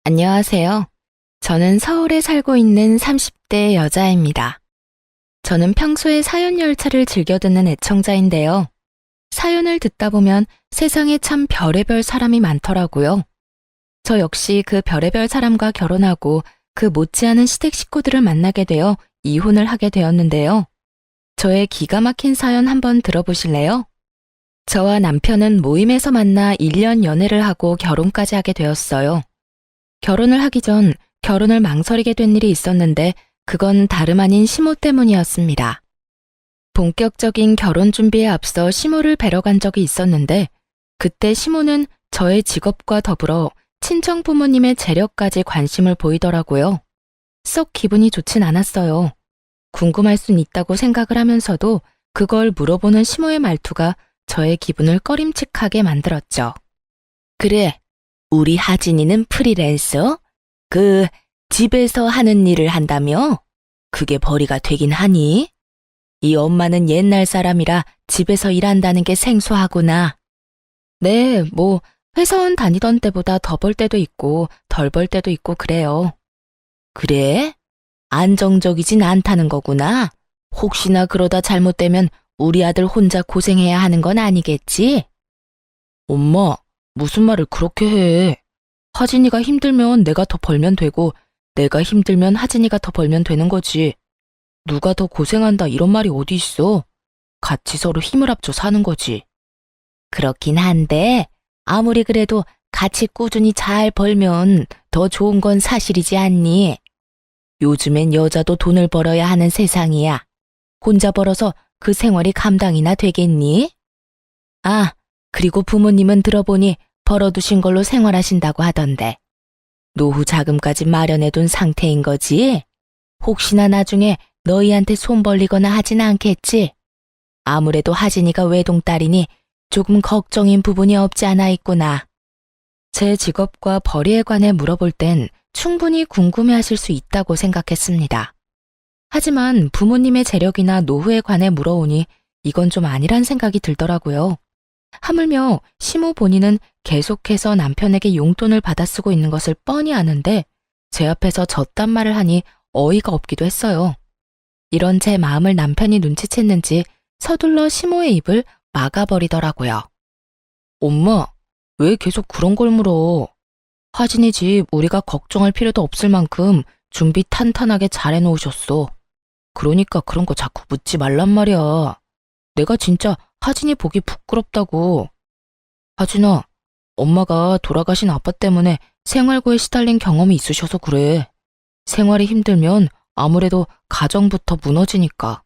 안녕하세요. 저는 서울에 살고 있는 30대 여자입니다. 저는 평소에 사연 열차를 즐겨 듣는 애청자인데요. 사연을 듣다 보면 세상에 참 별의별 사람이 많더라고요. 저 역시 그 별의별 사람과 결혼하고 그 못지않은 시댁 식구들을 만나게 되어 이혼을 하게 되었는데요. 저의 기가 막힌 사연 한번 들어보실래요? 저와 남편은 모임에서 만나 1년 연애를 하고 결혼까지 하게 되었어요. 결혼을 하기 전 결혼을 망설이게 된 일이 있었는데 그건 다름 아닌 시모 때문이었습니다. 본격적인 결혼 준비에 앞서 시모를 뵈러 간 적이 있었는데 그때 시모는 저의 직업과 더불어 친정 부모님의 재력까지 관심을 보이더라고요. 썩 기분이 좋진 않았어요. 궁금할 순 있다고 생각을 하면서도 그걸 물어보는 시모의 말투가 저의 기분을 꺼림칙하게 만들었죠. 그래, 우리 하진이는 프리랜서? 집에서 하는 일을 한다며? 그게 벌이가 되긴 하니? 이 엄마는 옛날 사람이라 집에서 일한다는 게 생소하구나. 네, 회사원 다니던 때보다 더 벌 때도 있고 덜 벌 때도 있고 그래요. 그래? 안정적이진 않다는 거구나. 혹시나 그러다 잘못되면 우리 아들 혼자 고생해야 하는 건 아니겠지? 엄마, 무슨 말을 그렇게 해. 하진이가 힘들면 내가 더 벌면 되고 내가 힘들면 하진이가 더 벌면 되는 거지. 누가 더 고생한다 이런 말이 어디 있어. 같이 서로 힘을 합쳐 사는 거지. 그렇긴 한데 아무리 그래도 같이 꾸준히 잘 벌면 더 좋은 건 사실이지 않니? 요즘엔 여자도 돈을 벌어야 하는 세상이야. 혼자 벌어서 그 생활이 감당이나 되겠니? 아, 그리고 부모님은 들어보니 벌어두신 걸로 생활하신다고 하던데. 노후 자금까지 마련해둔 상태인 거지? 혹시나 나중에 너희한테 손 벌리거나 하진 않겠지? 아무래도 하진이가 외동딸이니 조금 걱정인 부분이 없지 않아 있구나. 제 직업과 벌이에 관해 물어볼 땐 충분히 궁금해하실 수 있다고 생각했습니다. 하지만 부모님의 재력이나 노후에 관해 물어오니 이건 좀 아니란 생각이 들더라고요. 하물며 시모 본인은 계속해서 남편에게 용돈을 받아 쓰고 있는 것을 뻔히 아는데 제 앞에서 저딴 말을 하니 어이가 없기도 했어요. 이런 제 마음을 남편이 눈치챘는지 서둘러 시모의 입을 막아버리더라고요. 엄마, 왜 계속 그런 걸 물어? 하진이 집 우리가 걱정할 필요도 없을 만큼 준비 탄탄하게 잘 해놓으셨어. 그러니까 그런 거 자꾸 묻지 말란 말이야. 내가 진짜 하진이 보기 부끄럽다고. 하진아, 엄마가 돌아가신 아빠 때문에 생활고에 시달린 경험이 있으셔서 그래. 생활이 힘들면 아무래도 가정부터 무너지니까.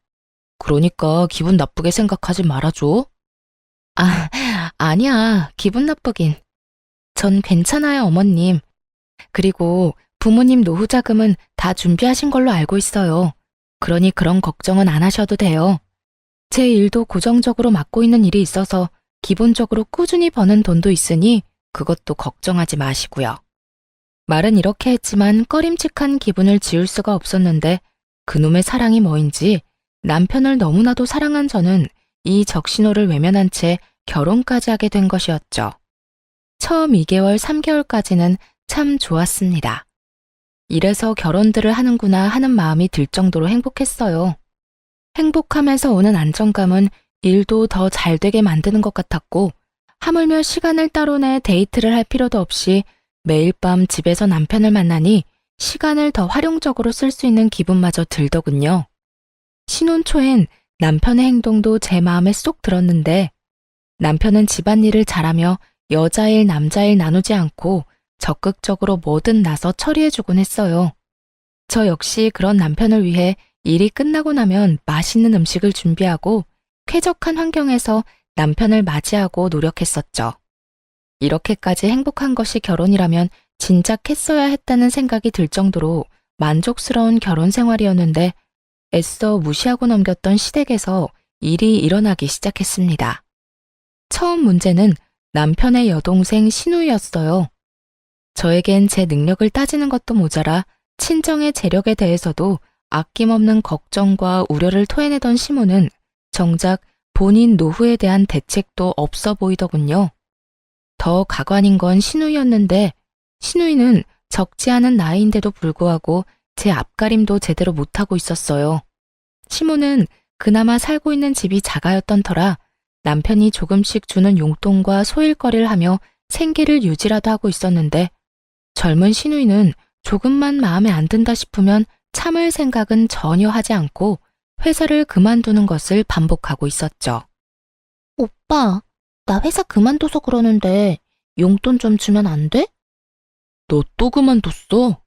그러니까 기분 나쁘게 생각하지 말아줘. 아, 아니야. 기분 나쁘긴. 전 괜찮아요, 어머님. 그리고 부모님 노후 자금은 다 준비하신 걸로 알고 있어요. 그러니 그런 걱정은 안 하셔도 돼요. 제 일도 고정적으로 맡고 있는 일이 있어서 기본적으로 꾸준히 버는 돈도 있으니 그것도 걱정하지 마시고요. 말은 이렇게 했지만 꺼림칙한 기분을 지울 수가 없었는데 그놈의 사랑이 뭐인지 남편을 너무나도 사랑한 저는 이 적신호를 외면한 채 결혼까지 하게 된 것이었죠. 처음 2개월, 3개월까지는 참 좋았습니다. 이래서 결혼들을 하는구나 하는 마음이 들 정도로 행복했어요. 행복하면서 오는 안정감은 일도 더 잘 되게 만드는 것 같았고 하물며 시간을 따로 내 데이트를 할 필요도 없이 매일 밤 집에서 남편을 만나니 시간을 더 활용적으로 쓸 수 있는 기분마저 들더군요. 신혼 초엔 남편의 행동도 제 마음에 쏙 들었는데 남편은 집안일을 잘하며 여자일 남자일 나누지 않고 적극적으로 뭐든 나서 처리해주곤 했어요. 저 역시 그런 남편을 위해 일이 끝나고 나면 맛있는 음식을 준비하고 쾌적한 환경에서 남편을 맞이하고 노력했었죠. 이렇게까지 행복한 것이 결혼이라면 진작 했어야 했다는 생각이 들 정도로 만족스러운 결혼 생활이었는데 애써 무시하고 넘겼던 시댁에서 일이 일어나기 시작했습니다. 처음 문제는 남편의 여동생 신우였어요. 저에겐 제 능력을 따지는 것도 모자라 친정의 재력에 대해서도 아낌없는 걱정과 우려를 토해내던 시모는 정작 본인 노후에 대한 대책도 없어 보이더군요. 더 가관인 건 신우이였는데 신우이는 적지 않은 나이인데도 불구하고 제 앞가림도 제대로 못하고 있었어요. 시모는 그나마 살고 있는 집이 자가였던 터라 남편이 조금씩 주는 용돈과 소일거리를 하며 생계를 유지라도 하고 있었는데 젊은 시누이는 조금만 마음에 안 든다 싶으면 참을 생각은 전혀 하지 않고 회사를 그만두는 것을 반복하고 있었죠. 오빠, 나 회사 그만둬서 그러는데 용돈 좀 주면 안 돼? 너 또 그만뒀어?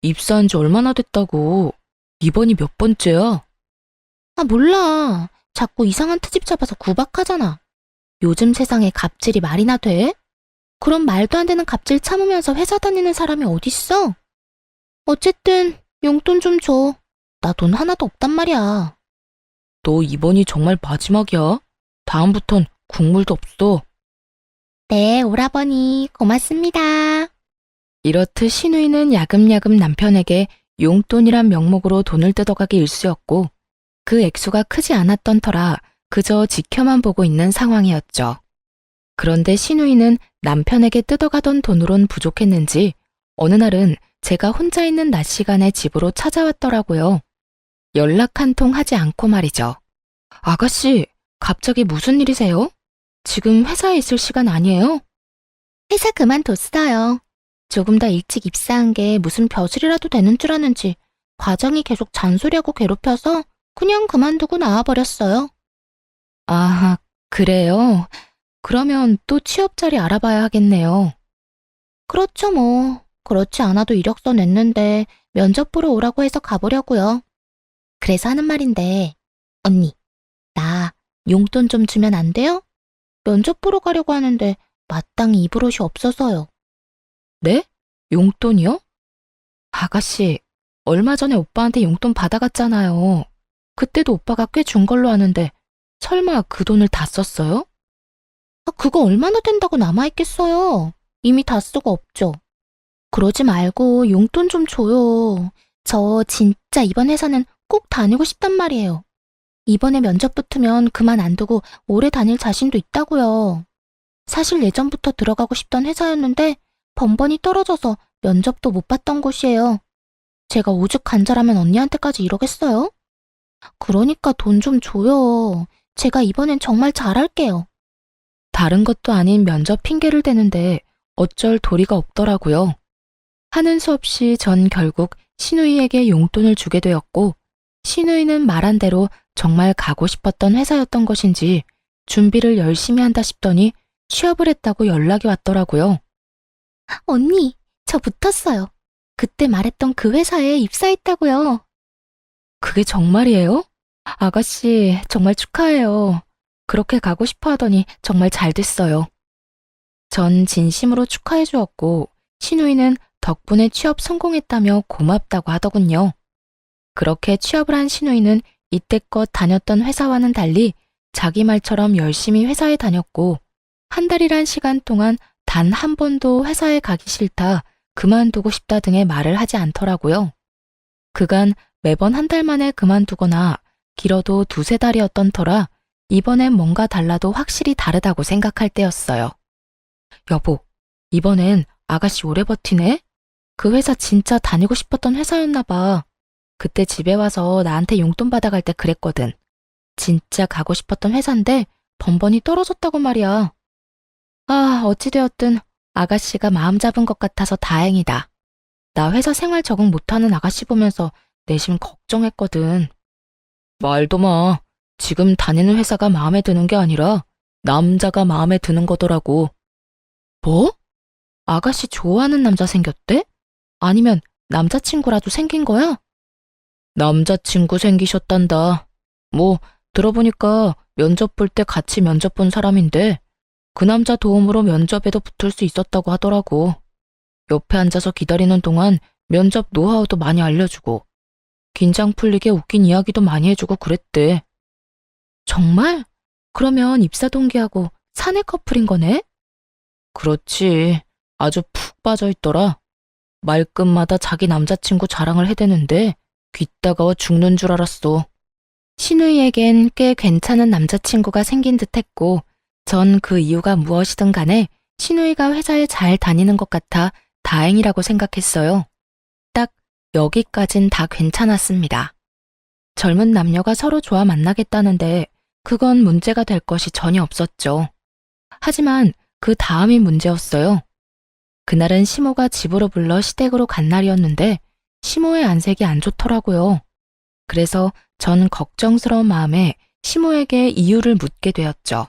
입사한 지 얼마나 됐다고. 이번이 몇 번째야? 아, 몰라. 자꾸 이상한 트집 잡아서 구박하잖아. 요즘 세상에 갑질이 말이나 돼? 그럼 말도 안 되는 갑질 참으면서 회사 다니는 사람이 어딨어? 어쨌든 용돈 좀 줘. 나 돈 하나도 없단 말이야. 너 이번이 정말 마지막이야. 다음부턴 국물도 없어. 네, 오라버니 고맙습니다. 이렇듯 시누이는 야금야금 남편에게 용돈이란 명목으로 돈을 뜯어가기 일쑤였고 그 액수가 크지 않았던 터라 그저 지켜만 보고 있는 상황이었죠. 그런데 시누이는 남편에게 뜯어가던 돈으론 부족했는지 어느 날은 제가 혼자 있는 낮 시간에 집으로 찾아왔더라고요. 연락 한 통 하지 않고 말이죠. 아가씨, 갑자기 무슨 일이세요? 지금 회사에 있을 시간 아니에요? 회사 그만뒀어요. 조금 더 일찍 입사한 게 무슨 벼슬이라도 되는 줄 아는지 과장이 계속 잔소리하고 괴롭혀서 그냥 그만두고 나와버렸어요. 아, 그래요? 그러면 또 취업 자리 알아봐야 하겠네요. 그렇죠 뭐. 그렇지 않아도 이력서 냈는데 면접 보러 오라고 해서 가보려고요. 그래서 하는 말인데 언니, 나 용돈 좀 주면 안 돼요? 면접 보러 가려고 하는데 마땅히 입을 옷이 없어서요. 네? 용돈이요? 아가씨, 얼마 전에 오빠한테 용돈 받아갔잖아요. 그때도 오빠가 꽤 준 걸로 아는데 설마 그 돈을 다 썼어요? 아, 그거 얼마나 된다고 남아있겠어요. 이미 다 쓰고 없죠. 그러지 말고 용돈 좀 줘요. 저 진짜 이번 회사는 꼭 다니고 싶단 말이에요. 이번에 면접 붙으면 그만 안 두고 오래 다닐 자신도 있다고요. 사실 예전부터 들어가고 싶던 회사였는데 번번이 떨어져서 면접도 못 봤던 곳이에요. 제가 오죽 간절하면 언니한테까지 이러겠어요? 그러니까 돈 좀 줘요. 제가 이번엔 정말 잘할게요. 다른 것도 아닌 면접 핑계를 대는데 어쩔 도리가 없더라고요. 하는 수 없이 전 결국 시누이에게 용돈을 주게 되었고 시누이는 말한 대로 정말 가고 싶었던 회사였던 것인지 준비를 열심히 한다 싶더니 취업을 했다고 연락이 왔더라고요. 언니, 저 붙었어요. 그때 말했던 그 회사에 입사했다고요. 그게 정말이에요? 아가씨, 정말 축하해요. 그렇게 가고 싶어 하더니 정말 잘 됐어요. 전 진심으로 축하해 주었고 시누이는 덕분에 취업 성공했다며 고맙다고 하더군요. 그렇게 취업을 한 시누이는 이때껏 다녔던 회사와는 달리 자기 말처럼 열심히 회사에 다녔고 한 달이란 시간 동안 단 한 번도 회사에 가기 싫다, 그만두고 싶다 등의 말을 하지 않더라고요. 그간 매번 한 달 만에 그만두거나 길어도 두세 달이었던 터라 이번엔 뭔가 달라도 확실히 다르다고 생각할 때였어요. 여보, 이번엔 아가씨 오래 버티네? 그 회사 진짜 다니고 싶었던 회사였나 봐. 그때 집에 와서 나한테 용돈 받아갈 때 그랬거든. 진짜 가고 싶었던 회사인데 번번이 떨어졌다고 말이야. 아, 어찌되었든 아가씨가 마음 잡은 것 같아서 다행이다. 나 회사 생활 적응 못하는 아가씨 보면서 내심 걱정했거든. 말도 마. 지금 다니는 회사가 마음에 드는 게 아니라 남자가 마음에 드는 거더라고. 뭐? 아가씨 좋아하는 남자 생겼대? 아니면 남자친구라도 생긴 거야? 남자친구 생기셨단다. 뭐 들어보니까 면접 볼 때 같이 면접 본 사람인데 그 남자 도움으로 면접에도 붙을 수 있었다고 하더라고. 옆에 앉아서 기다리는 동안 면접 노하우도 많이 알려주고 긴장 풀리게 웃긴 이야기도 많이 해주고 그랬대. 정말? 그러면 입사 동기하고 사내 커플인 거네? 그렇지. 아주 푹 빠져있더라. 말끝마다 자기 남자친구 자랑을 해대는데 귀 따가워 죽는 줄 알았어. 신우이에겐 꽤 괜찮은 남자친구가 생긴 듯 했고 전 그 이유가 무엇이든 간에 신우이가 회사에 잘 다니는 것 같아 다행이라고 생각했어요. 딱 여기까진 다 괜찮았습니다. 젊은 남녀가 서로 좋아 만나겠다는데 그건 문제가 될 것이 전혀 없었죠. 하지만 그 다음이 문제였어요. 그날은 시모가 집으로 불러 시댁으로 간 날이었는데 시모의 안색이 안 좋더라고요. 그래서 전 걱정스러운 마음에 시모에게 이유를 묻게 되었죠.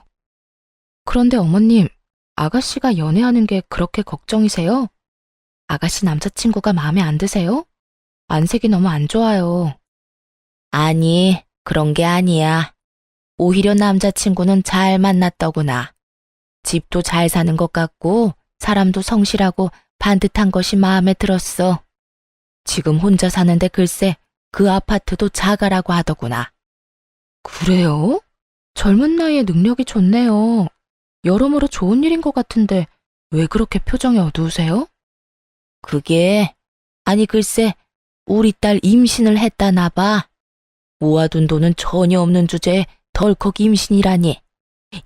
그런데 어머님, 아가씨가 연애하는 게 그렇게 걱정이세요? 아가씨 남자친구가 마음에 안 드세요? 안색이 너무 안 좋아요. 아니, 그런 게 아니야. 오히려 남자친구는 잘 만났더구나. 집도 잘 사는 것 같고 사람도 성실하고 반듯한 것이 마음에 들었어. 지금 혼자 사는데 글쎄 그 아파트도 자가라고 하더구나. 그래요? 젊은 나이에 능력이 좋네요. 여러모로 좋은 일인 것 같은데 왜 그렇게 표정이 어두우세요? 아니 글쎄 우리 딸 임신을 했다나 봐. 모아둔 돈은 전혀 없는 주제에 덜컥 임신이라니.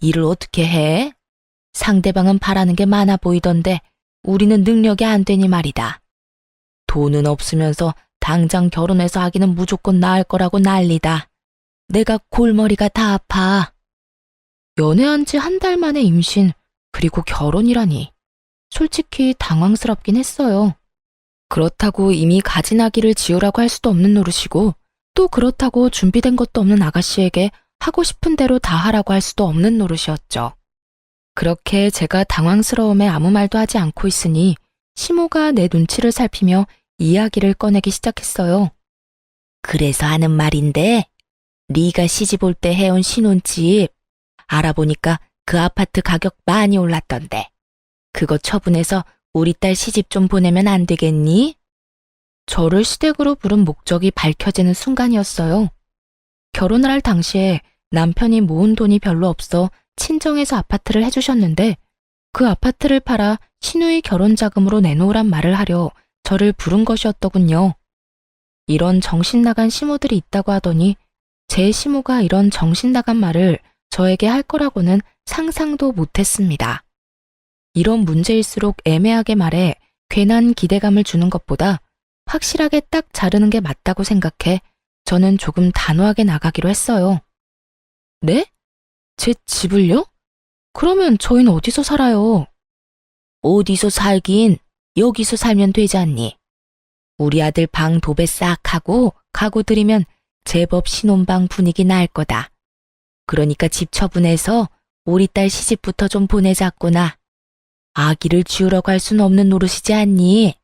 일을 어떻게 해? 상대방은 바라는 게 많아 보이던데 우리는 능력이 안 되니 말이다. 돈은 없으면서 당장 결혼해서 아기는 무조건 낳을 거라고 난리다. 내가 골머리가 다 아파. 연애한 지 한 달 만에 임신, 그리고 결혼이라니. 솔직히 당황스럽긴 했어요. 그렇다고 이미 가진 아기를 지우라고 할 수도 없는 노릇이고, 또 그렇다고 준비된 것도 없는 아가씨에게 하고 싶은 대로 다 하라고 할 수도 없는 노릇이었죠. 그렇게 제가 당황스러움에 아무 말도 하지 않고 있으니 시모가 내 눈치를 살피며 이야기를 꺼내기 시작했어요. 그래서 하는 말인데 네가 시집 올 때 해온 신혼집 알아보니까 그 아파트 가격 많이 올랐던데 그거 처분해서 우리 딸 시집 좀 보내면 안 되겠니? 저를 시댁으로 부른 목적이 밝혀지는 순간이었어요. 결혼을 할 당시에 남편이 모은 돈이 별로 없어 친정에서 아파트를 해주셨는데 그 아파트를 팔아 시누이 결혼 자금으로 내놓으란 말을 하려 저를 부른 것이었더군요. 이런 정신 나간 시모들이 있다고 하더니 제 시모가 이런 정신 나간 말을 저에게 할 거라고는 상상도 못했습니다. 이런 문제일수록 애매하게 말해 괜한 기대감을 주는 것보다 확실하게 딱 자르는 게 맞다고 생각해 저는 조금 단호하게 나가기로 했어요. 네? 제 집을요? 그러면 저희는 어디서 살아요? 어디서 살긴 여기서 살면 되지 않니? 우리 아들 방 도배 싹 하고 가구 들이면 제법 신혼방 분위기 날 거다. 그러니까 집 처분해서 우리 딸 시집부터 좀 보내자꾸나. 아기를 지우려고 할 수는 없는 노릇이지 않니?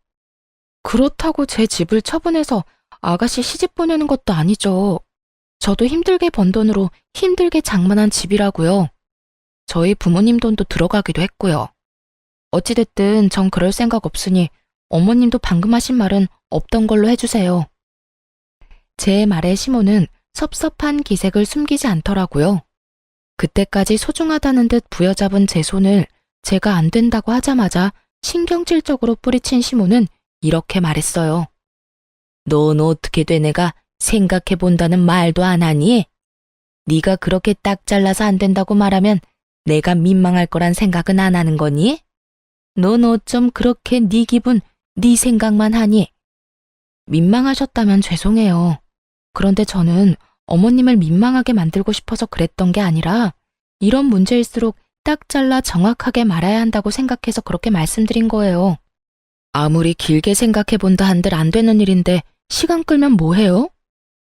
그렇다고 제 집을 처분해서 아가씨 시집 보내는 것도 아니죠. 저도 힘들게 번 돈으로 힘들게 장만한 집이라고요. 저희 부모님 돈도 들어가기도 했고요. 어찌됐든 전 그럴 생각 없으니 어머님도 방금 하신 말은 없던 걸로 해주세요. 제 말에 시모는 섭섭한 기색을 숨기지 않더라고요. 그때까지 소중하다는 듯 부여잡은 제 손을 제가 안 된다고 하자마자 신경질적으로 뿌리친 시모는 이렇게 말했어요. 넌 어떻게 된 애가 생각해본다는 말도 안 하니? 네가 그렇게 딱 잘라서 안 된다고 말하면 내가 민망할 거란 생각은 안 하는 거니? 넌 어쩜 그렇게 네 기분, 네 생각만 하니? 민망하셨다면 죄송해요. 그런데 저는 어머님을 민망하게 만들고 싶어서 그랬던 게 아니라 이런 문제일수록 딱 잘라 정확하게 말아야 한다고 생각해서 그렇게 말씀드린 거예요. 아무리 길게 생각해본다 한들 안 되는 일인데 시간 끌면 뭐해요?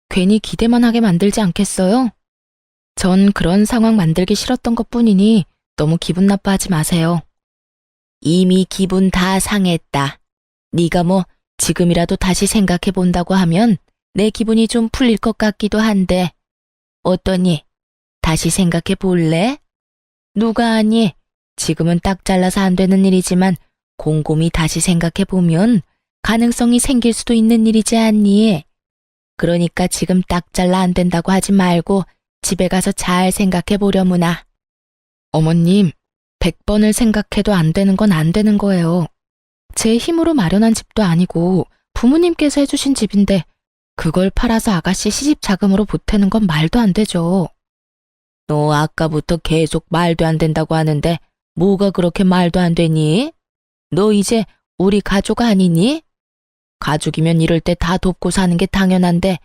괜히 기대만 하게 만들지 않겠어요? 전 그런 상황 만들기 싫었던 것뿐이니 너무 기분 나빠하지 마세요. 이미 기분 다 상했다. 네가 뭐 지금이라도 다시 생각해본다고 하면 내 기분이 좀 풀릴 것 같기도 한데 어떠니? 다시 생각해 볼래? 누가 아니? 지금은 딱 잘라서 안 되는 일이지만 곰곰이 다시 생각해 보면 가능성이 생길 수도 있는 일이지 않니? 그러니까 지금 딱 잘라 안 된다고 하지 말고 집에 가서 잘 생각해 보려무나. 어머님, 100번을 생각해도 안 되는 건 안 되는 거예요. 제 힘으로 마련한 집도 아니고 부모님께서 해주신 집인데 그걸 팔아서 아가씨 시집 자금으로 보태는 건 말도 안 되죠. 너 아까부터 계속 말도 안 된다고 하는데 뭐가 그렇게 말도 안 되니? 너 이제 우리 가족 아니니? 가족이면 이럴 때 다 돕고 사는 게 당연한데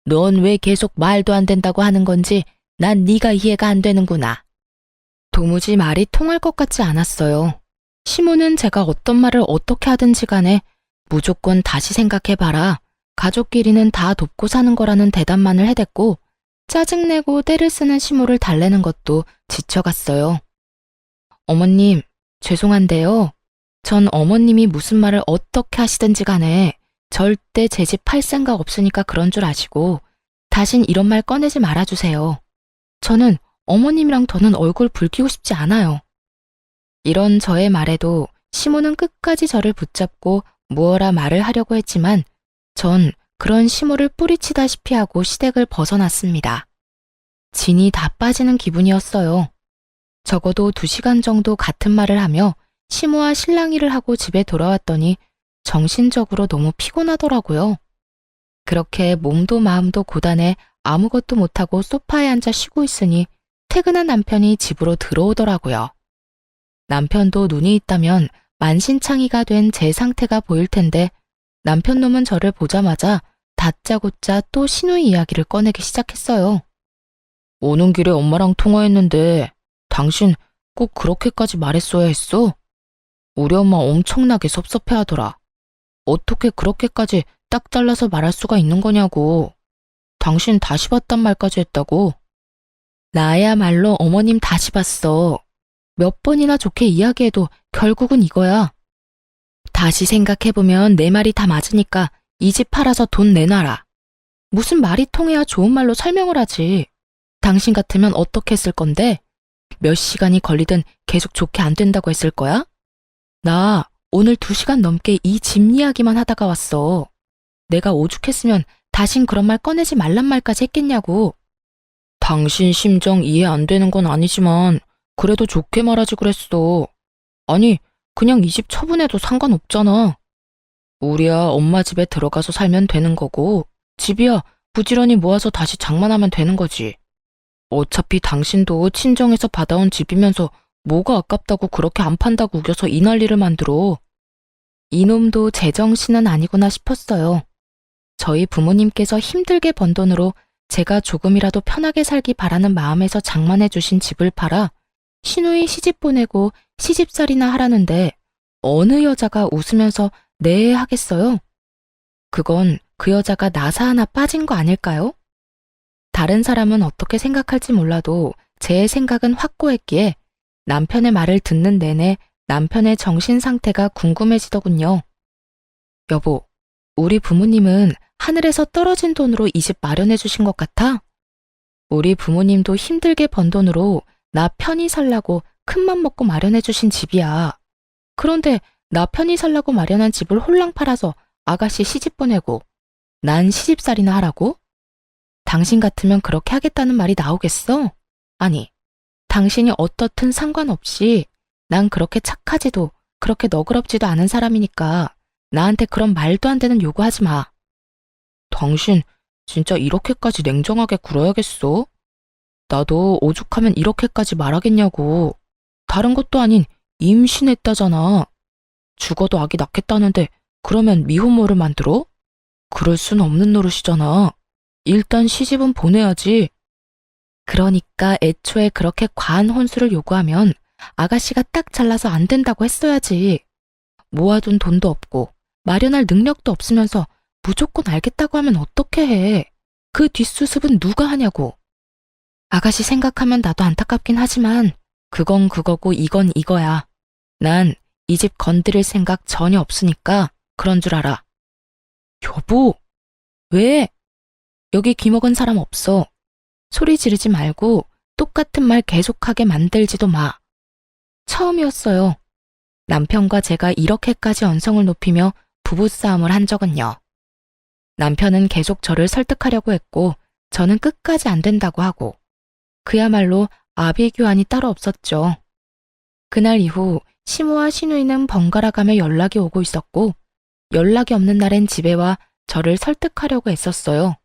넌 왜 계속 말도 안 된다고 하는 건지 난 네가 이해가 안 되는구나. 도무지 말이 통할 것 같지 않았어요. 시모는 제가 어떤 말을 어떻게 하든지 간에 무조건 다시 생각해봐라. 가족끼리는 다 돕고 사는 거라는 대답만을 해댔고 짜증내고 때를 쓰는 시모를 달래는 것도 지쳐갔어요. 어머님, 죄송한데요. 전 어머님이 무슨 말을 어떻게 하시든지 간에 절대 제 집 팔 생각 없으니까 그런 줄 아시고 다신 이런 말 꺼내지 말아주세요. 저는 어머님이랑 더는 얼굴 붉히고 싶지 않아요. 이런 저의 말에도 시모는 끝까지 저를 붙잡고 무어라 말을 하려고 했지만 전 그런 시모를 뿌리치다시피 하고 시댁을 벗어났습니다. 진이 다 빠지는 기분이었어요. 적어도 2시간 정도 같은 말을 하며 시모와 실랑이를 하고 집에 돌아왔더니 정신적으로 너무 피곤하더라고요. 그렇게 몸도 마음도 고단해 아무것도 못하고 소파에 앉아 쉬고 있으니 퇴근한 남편이 집으로 들어오더라고요. 남편도 눈이 있다면 만신창이가 된 제 상태가 보일 텐데 남편 놈은 저를 보자마자 다짜고짜 또 시누이 이야기를 꺼내기 시작했어요. 오는 길에 엄마랑 통화했는데 당신 꼭 그렇게까지 말했어야 했어? 우리 엄마 엄청나게 섭섭해하더라. 어떻게 그렇게까지 딱 잘라서 말할 수가 있는 거냐고. 당신 다시 봤단 말까지 했다고. 나야말로 어머님 다시 봤어. 몇 번이나 좋게 이야기해도 결국은 이거야. 다시 생각해보면 내 말이 다 맞으니까 이 집 팔아서 돈 내놔라. 무슨 말이 통해야 좋은 말로 설명을 하지. 당신 같으면 어떻게 했을 건데? 몇 시간이 걸리든 계속 좋게 안 된다고 했을 거야? 나 오늘 2시간 넘게 이 집 이야기만 하다가 왔어. 내가 오죽했으면 다신 그런 말 꺼내지 말란 말까지 했겠냐고. 당신 심정 이해 안 되는 건 아니지만 그래도 좋게 말하지 그랬어. 아니, 그냥 이 집 처분해도 상관없잖아. 우리야 엄마 집에 들어가서 살면 되는 거고 집이야 부지런히 모아서 다시 장만하면 되는 거지. 어차피 당신도 친정에서 받아온 집이면서 뭐가 아깝다고 그렇게 안 판다고 우겨서 이 난리를 만들어. 이놈도 제정신은 아니구나 싶었어요. 저희 부모님께서 힘들게 번 돈으로 제가 조금이라도 편하게 살기 바라는 마음에서 장만해 주신 집을 팔아 시누이 시집 보내고 시집살이나 하라는데 어느 여자가 웃으면서 네 하겠어요? 그건 그 여자가 나사 하나 빠진 거 아닐까요? 다른 사람은 어떻게 생각할지 몰라도 제 생각은 확고했기에 남편의 말을 듣는 내내 남편의 정신 상태가 궁금해지더군요. 여보, 우리 부모님은 하늘에서 떨어진 돈으로 이 집 마련해 주신 것 같아? 우리 부모님도 힘들게 번 돈으로 나 편히 살라고 큰맘 먹고 마련해 주신 집이야. 그런데 나 편히 살라고 마련한 집을 홀랑 팔아서 아가씨 시집 보내고 난 시집살이나 하라고? 당신 같으면 그렇게 하겠다는 말이 나오겠어? 아니, 당신이 어떻든 상관없이 난 그렇게 착하지도 그렇게 너그럽지도 않은 사람이니까 나한테 그런 말도 안 되는 요구하지 마. 당신 진짜 이렇게까지 냉정하게 굴어야겠어? 나도 오죽하면 이렇게까지 말하겠냐고. 다른 것도 아닌 임신했다잖아. 죽어도 아기 낳겠다는데 그러면 미혼모를 만들어? 그럴 순 없는 노릇이잖아. 일단 시집은 보내야지. 그러니까 애초에 그렇게 과한 혼수를 요구하면 아가씨가 딱 잘라서 안 된다고 했어야지. 모아둔 돈도 없고 마련할 능력도 없으면서 무조건 알겠다고 하면 어떻게 해. 그 뒷수습은 누가 하냐고. 아가씨 생각하면 나도 안타깝긴 하지만 그건 그거고 이건 이거야. 난 이 집 건드릴 생각 전혀 없으니까 그런 줄 알아. 여보, 왜? 여기 귀먹은 사람 없어. 소리 지르지 말고 똑같은 말 계속하게 만들지도 마. 처음이었어요. 남편과 제가 이렇게까지 언성을 높이며 부부싸움을 한 적은요. 남편은 계속 저를 설득하려고 했고 저는 끝까지 안 된다고 하고 그야말로 아비규환이 따로 없었죠. 그날 이후 시모와 시누이는 번갈아 가며 연락이 오고 있었고 연락이 없는 날엔 집에 와 저를 설득하려고 애썼어요.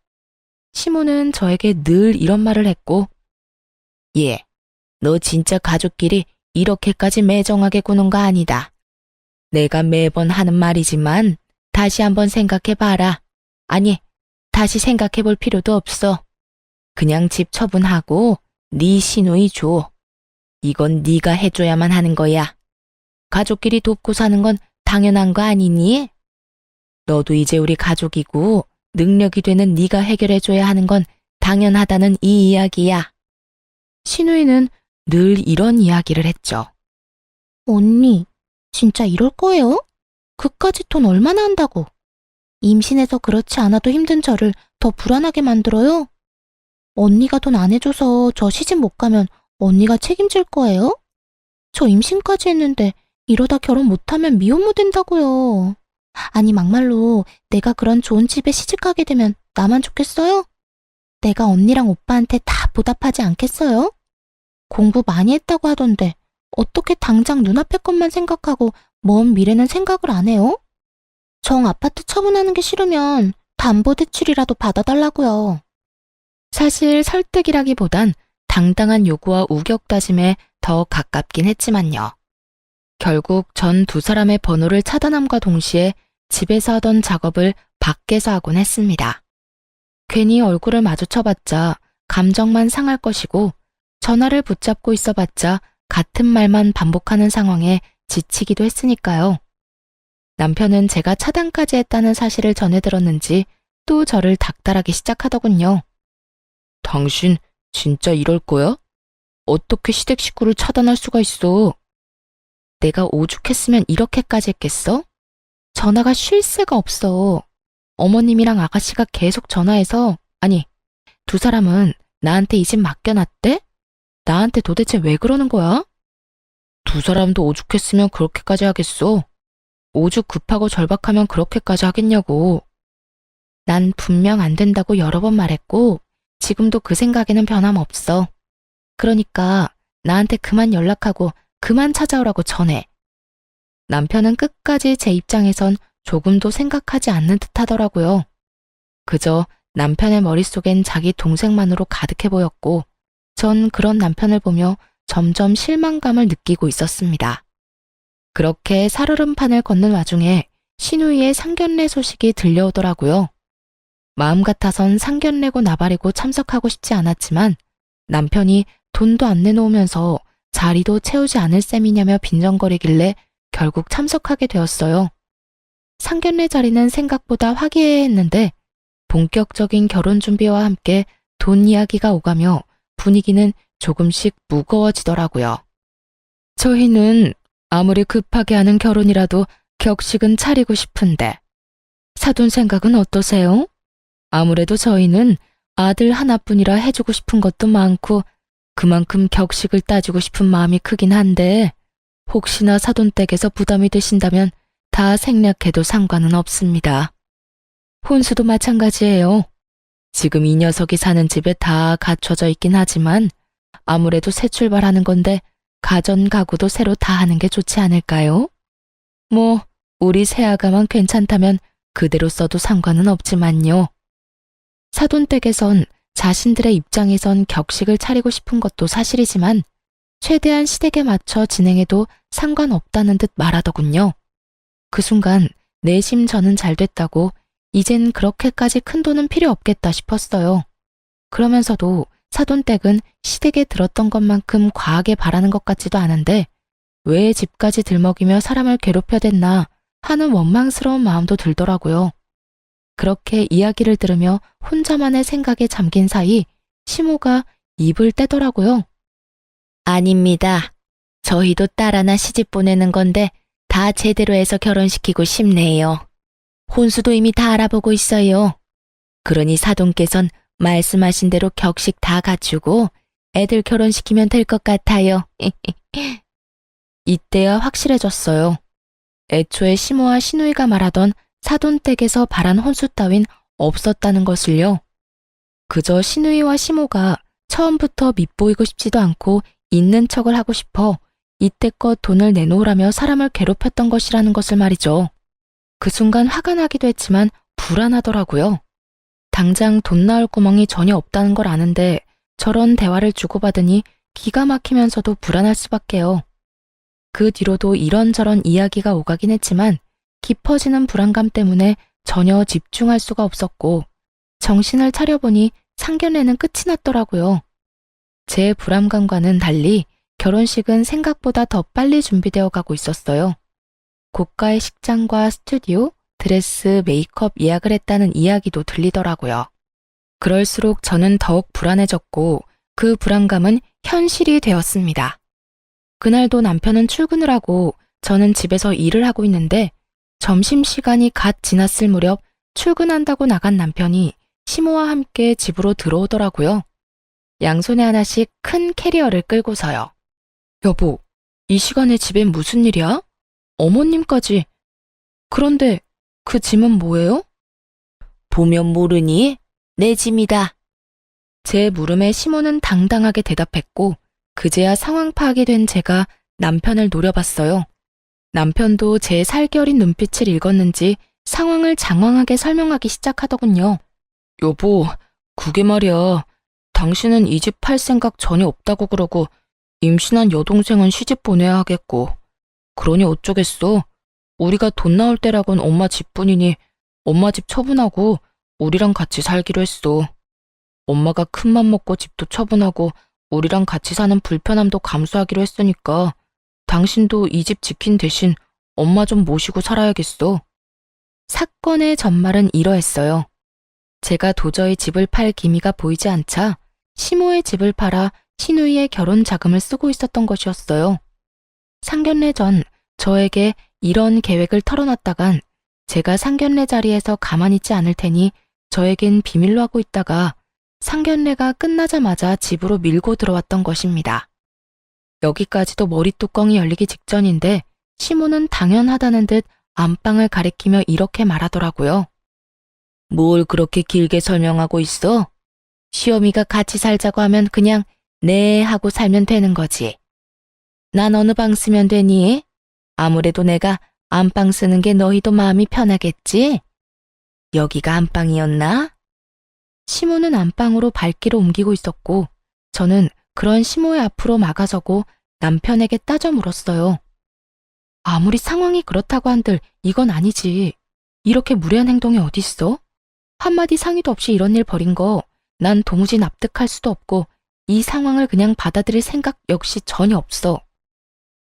시모는 저에게 늘 이런 말을 했고 너 진짜 가족끼리 이렇게까지 매정하게 구는 거 아니다. 내가 매번 하는 말이지만 다시 한번 생각해봐라. 아니, 다시 생각해볼 필요도 없어. 그냥 집 처분하고 네 시누이 줘. 이건 네가 해줘야만 하는 거야. 가족끼리 돕고 사는 건 당연한 거 아니니? 너도 이제 우리 가족이고 능력이 되는 네가 해결해줘야 하는 건 당연하다는 이 이야기야. 시누이는 늘 이런 이야기를 했죠. 언니, 진짜 이럴 거예요? 그까짓 돈 얼마나 한다고? 임신해서 그렇지 않아도 힘든 저를 더 불안하게 만들어요? 언니가 돈 안 해줘서 저 시집 못 가면 언니가 책임질 거예요? 저 임신까지 했는데 이러다 결혼 못하면 미혼모 된다고요. 아니 막말로 내가 그런 좋은 집에 시집가게 되면 나만 좋겠어요? 내가 언니랑 오빠한테 다 보답하지 않겠어요? 공부 많이 했다고 하던데 어떻게 당장 눈앞의 것만 생각하고 먼 미래는 생각을 안 해요? 정 아파트 처분하는 게 싫으면 담보대출이라도 받아달라고요. 사실 설득이라기보단 당당한 요구와 우격다짐에 더 가깝긴 했지만요. 결국 전 두 사람의 번호를 차단함과 동시에 집에서 하던 작업을 밖에서 하곤 했습니다. 괜히 얼굴을 마주쳐봤자 감정만 상할 것이고 전화를 붙잡고 있어봤자 같은 말만 반복하는 상황에 지치기도 했으니까요. 남편은 제가 차단까지 했다는 사실을 전해 들었는지 또 저를 닥달하기 시작하더군요. 당신 진짜 이럴 거야? 어떻게 시댁 식구를 차단할 수가 있어? 내가 오죽했으면 이렇게까지 했겠어? 전화가 쉴 새가 없어. 어머님이랑 아가씨가 계속 전화해서 아니, 두 사람은 나한테 이 집 맡겨놨대? 나한테 도대체 왜 그러는 거야? 두 사람도 오죽했으면 그렇게까지 하겠어? 오죽 급하고 절박하면 그렇게까지 하겠냐고. 난 분명 안 된다고 여러 번 말했고 지금도 그 생각에는 변함없어. 그러니까 나한테 그만 연락하고 그만 찾아오라고 전해. 남편은 끝까지 제 입장에선 조금도 생각하지 않는 듯 하더라고요. 그저 남편의 머릿속엔 자기 동생만으로 가득해 보였고 전 그런 남편을 보며 점점 실망감을 느끼고 있었습니다. 그렇게 살얼음판을 걷는 와중에 시누이의 상견례 소식이 들려오더라고요. 마음 같아선 상견례고 나발이고 참석하고 싶지 않았지만 남편이 돈도 안 내놓으면서 자리도 채우지 않을 셈이냐며 빈정거리길래 결국 참석하게 되었어요. 상견례 자리는 생각보다 화기애애했는데 본격적인 결혼 준비와 함께 돈 이야기가 오가며 분위기는 조금씩 무거워지더라고요. 저희는 아무리 급하게 하는 결혼이라도 격식은 차리고 싶은데 사돈 생각은 어떠세요? 아무래도 저희는 아들 하나뿐이라 해주고 싶은 것도 많고 그만큼 격식을 따지고 싶은 마음이 크긴 한데 혹시나 사돈 댁에서 부담이 되신다면 다 생략해도 상관은 없습니다. 혼수도 마찬가지예요. 지금 이 녀석이 사는 집에 다 갖춰져 있긴 하지만 아무래도 새 출발하는 건데 가전 가구도 새로 다 하는 게 좋지 않을까요? 뭐 우리 새아가만 괜찮다면 그대로 써도 상관은 없지만요. 사돈 댁에선 자신들의 입장에선 격식을 차리고 싶은 것도 사실이지만 최대한 시댁에 맞춰 진행해도 상관없다는 듯 말하더군요. 그 순간 내심 저는 잘 됐다고 이젠 그렇게까지 큰 돈은 필요 없겠다 싶었어요. 그러면서도 사돈댁은 시댁에 들었던 것만큼 과하게 바라는 것 같지도 않은데 왜 집까지 들먹이며 사람을 괴롭혀댔나 하는 원망스러운 마음도 들더라고요. 그렇게 이야기를 들으며 혼자만의 생각에 잠긴 사이 시모가 입을 떼더라고요. 아닙니다. 저희도 딸 하나 시집 보내는 건데 다 제대로 해서 결혼시키고 싶네요. 혼수도 이미 다 알아보고 있어요. 그러니 사돈께선 말씀하신 대로 격식 다 갖추고 애들 결혼시키면 될 것 같아요. 이때야 확실해졌어요. 애초에 시모와 시누이가 말하던 사돈댁에서 바란 혼수 따윈 없었다는 것을요. 그저 시누이와 시모가 처음부터 밉보이고 싶지도 않고 있는 척을 하고 싶어 이때껏 돈을 내놓으라며 사람을 괴롭혔던 것이라는 것을 말이죠. 그 순간 화가 나기도 했지만 불안하더라고요. 당장 돈 나올 구멍이 전혀 없다는 걸 아는데 저런 대화를 주고받으니 기가 막히면서도 불안할 수밖에요. 그 뒤로도 이런저런 이야기가 오가긴 했지만 깊어지는 불안감 때문에 전혀 집중할 수가 없었고 정신을 차려보니 상견례는 끝이 났더라고요. 제 불안감과는 달리 결혼식은 생각보다 더 빨리 준비되어 가고 있었어요. 고가의 식장과 스튜디오, 드레스, 메이크업 예약을 했다는 이야기도 들리더라고요. 그럴수록 저는 더욱 불안해졌고 그 불안감은 현실이 되었습니다. 그날도 남편은 출근을 하고 저는 집에서 일을 하고 있는데 점심시간이 갓 지났을 무렵 출근한다고 나간 남편이 시모와 함께 집으로 들어오더라고요. 양손에 하나씩 큰 캐리어를 끌고서요. 여보, 이 시간에 집엔 무슨 일이야? 어머님까지. 그런데 그 짐은 뭐예요? 보면 모르니? 내 짐이다. 제 물음에 시모는 당당하게 대답했고 그제야 상황 파악이 된 제가 남편을 노려봤어요. 남편도 제 살결인 눈빛을 읽었는지 상황을 장황하게 설명하기 시작하더군요. 여보, 그게 말이야. 당신은 이 집 팔 생각 전혀 없다고 그러고 임신한 여동생은 시집 보내야 하겠고. 그러니 어쩌겠어. 우리가 돈 나올 때라곤 엄마 집뿐이니 엄마 집 처분하고 우리랑 같이 살기로 했어. 엄마가 큰맘 먹고 집도 처분하고 우리랑 같이 사는 불편함도 감수하기로 했으니까 당신도 이 집 지킨 대신 엄마 좀 모시고 살아야겠어. 사건의 전말은 이러했어요. 제가 도저히 집을 팔 기미가 보이지 않자 시모의 집을 팔아 시누이의 결혼 자금을 쓰고 있었던 것이었어요. 상견례 전 저에게 이런 계획을 털어놨다간 제가 상견례 자리에서 가만히 있지 않을 테니 저에겐 비밀로 하고 있다가 상견례가 끝나자마자 집으로 밀고 들어왔던 것입니다. 여기까지도 머리뚜껑이 열리기 직전인데 시모는 당연하다는 듯 안방을 가리키며 이렇게 말하더라고요. 뭘 그렇게 길게 설명하고 있어? 시어미가 같이 살자고 하면 그냥 네 하고 살면 되는 거지. 난 어느 방 쓰면 되니? 아무래도 내가 안방 쓰는 게 너희도 마음이 편하겠지? 여기가 안방이었나? 시모는 안방으로 발길을 옮기고 있었고 저는 그런 시모의 앞으로 막아서고 남편에게 따져 물었어요. 아무리 상황이 그렇다고 한들 이건 아니지. 이렇게 무례한 행동이 어딨어? 한마디 상의도 없이 이런 일 벌인 거 난 도무지 납득할 수도 없고 이 상황을 그냥 받아들일 생각 역시 전혀 없어.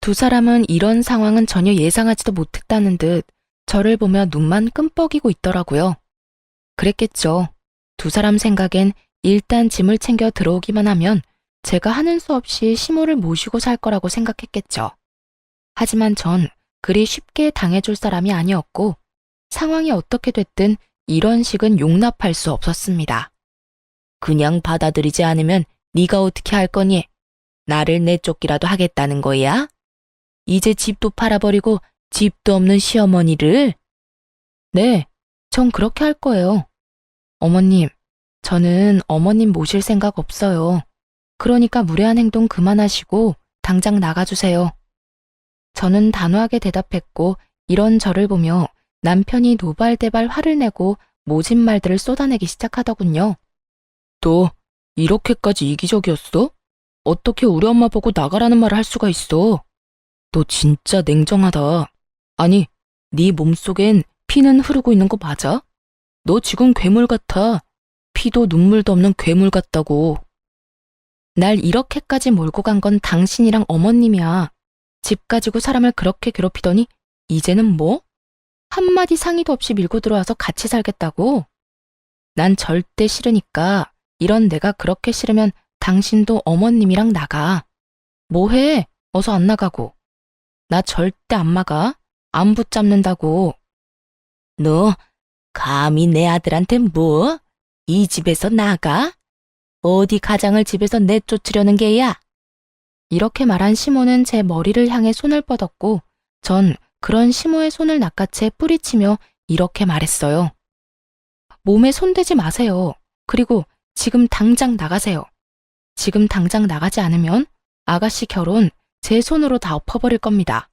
두 사람은 이런 상황은 전혀 예상하지도 못했다는 듯 저를 보며 눈만 끔뻑이고 있더라고요. 그랬겠죠. 두 사람 생각엔 일단 짐을 챙겨 들어오기만 하면 제가 하는 수 없이 시모를 모시고 살 거라고 생각했겠죠. 하지만 전 그리 쉽게 당해줄 사람이 아니었고 상황이 어떻게 됐든 이런 식은 용납할 수 없었습니다. 그냥 받아들이지 않으면 네가 어떻게 할 거니? 나를 내쫓기라도 하겠다는 거야? 이제 집도 팔아버리고 집도 없는 시어머니를? 네, 전 그렇게 할 거예요. 어머님, 저는 어머님 모실 생각 없어요. 그러니까 무례한 행동 그만하시고 당장 나가주세요. 저는 단호하게 대답했고 이런 저를 보며 남편이 노발대발 화를 내고 모진 말들을 쏟아내기 시작하더군요. 너 이렇게까지 이기적이었어? 어떻게 우리 엄마 보고 나가라는 말을 할 수가 있어? 너 진짜 냉정하다. 아니, 네 몸속엔 피는 흐르고 있는 거 맞아? 너 지금 괴물 같아. 피도 눈물도 없는 괴물 같다고. 날 이렇게까지 몰고 간 건 당신이랑 어머님이야. 집 가지고 사람을 그렇게 괴롭히더니 이제는 뭐? 한마디 상의도 없이 밀고 들어와서 같이 살겠다고? 난 절대 싫으니까 이런 내가 그렇게 싫으면 당신도 어머님이랑 나가. 뭐해? 어서 안 나가고. 나 절대 안 막아. 안 붙잡는다고. 너 감히 내 아들한테 뭐? 이 집에서 나가? 어디 가장을 집에서 내쫓으려는 게야? 이렇게 말한 시모는 제 머리를 향해 손을 뻗었고 전 그런 시모의 손을 낚아채 뿌리치며 이렇게 말했어요. 몸에 손대지 마세요. 그리고 지금 당장 나가세요. 지금 당장 나가지 않으면 아가씨 결혼 제 손으로 다 엎어버릴 겁니다.